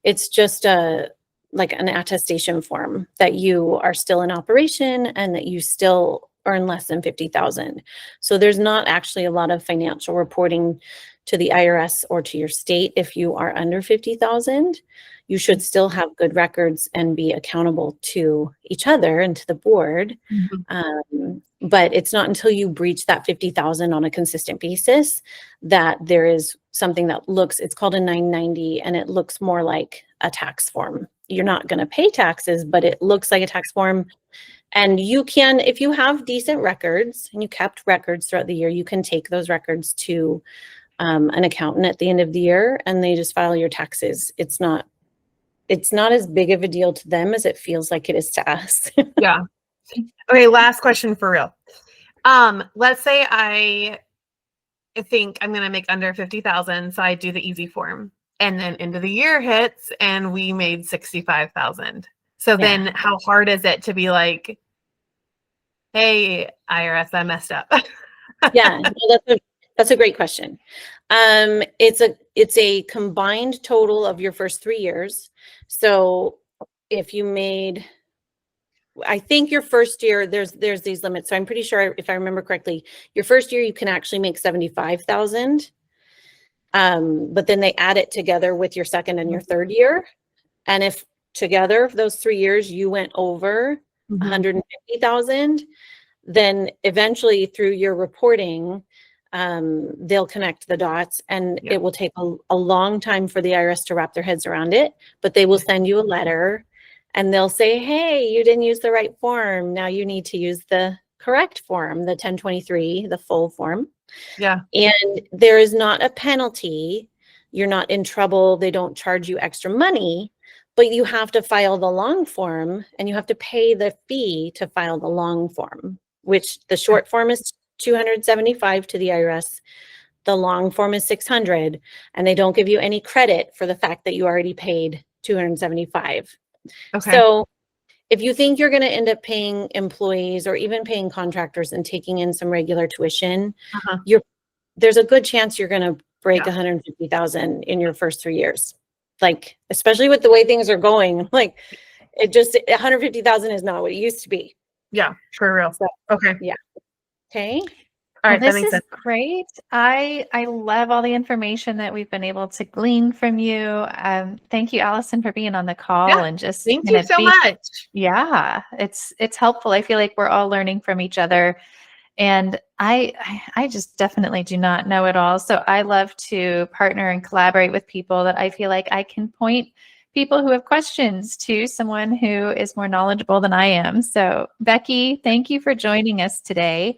It's just like an attestation form that you are still in operation and that you still earn less than 50,000. So there's not actually a lot of financial reporting to the IRS or to your state if you are under 50,000. You should still have good records and be accountable to each other and to the board. But it's not until you breach that 50,000 on a consistent basis that there is something that looks, it's called a 990, and it looks more like a tax form. You're not going to pay taxes, but it looks like a tax form. And you can, if you have decent records and you kept records throughout the year, you can take those records to an accountant at the end of the year and they just file your taxes. It's not as big of a deal to them as it feels like it is to us. Yeah. Okay, last question for real. Let's say I think I'm going to make under 50,000, so I do the easy form. And then end of the year hits and we made 65,000. So then how hard is it to be like, hey, IRS, I messed up? Yeah, well, that's a great question. It's a combined total of your first 3 years. So if you made, I think your first year, there's these limits. So I'm pretty sure, if I remember correctly, your first year you can actually make 75,000. But then they add it together with your second and your third year. And if together those 3 years you went over 150,000, then eventually through your reporting, they'll connect the dots, and it will take a long time for the IRS to wrap their heads around it, but they will send you a letter and they'll say, hey, you didn't use the right form. Now you need to use the correct form, the 1023, the full form. Yeah. And there is not a penalty. You're not in trouble. They don't charge you extra money, but you have to file the long form and you have to pay the fee to file the long form, which the short form is $275 to the IRS. The long form is $600, and they don't give you any credit for the fact that you already paid $275. Okay. So if you think you're going to end up paying employees or even paying contractors and taking in some regular tuition, there's a good chance you're going to break 150,000 in your first 3 years. Like, especially with the way things are going, like 150,000 is not what it used to be. Yeah, for real. So, okay. Yeah. Okay. All right. Well, That this makes is sense. great. I love all the information that we've been able to glean from you. Thank you, Allison, for being on the call and just Thank you so much. Yeah, it's helpful. I feel like we're all learning from each other, and I just definitely do not know it all. So I love to partner and collaborate with people that I feel like I can point people who have questions to someone who is more knowledgeable than I am. So Becky, thank you for joining us today.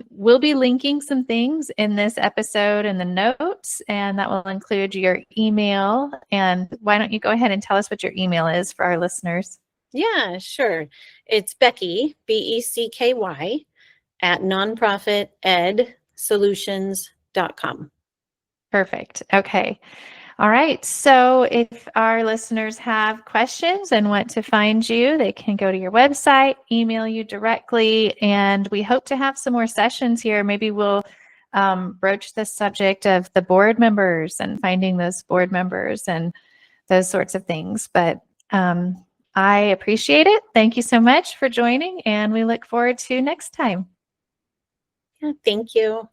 We'll be linking some things in this episode in the notes, and that will include your email. And why don't you go ahead and tell us what your email is for our listeners? Yeah, sure. It's Becky, Becky, at nonprofitedsolutions.com. Perfect. Okay. All right. So if our listeners have questions and want to find you, they can go to your website, email you directly, and we hope to have some more sessions here. Maybe we'll broach the subject of the board members and finding those board members and those sorts of things. But I appreciate it. Thank you so much for joining, and we look forward to next time. Yeah, thank you.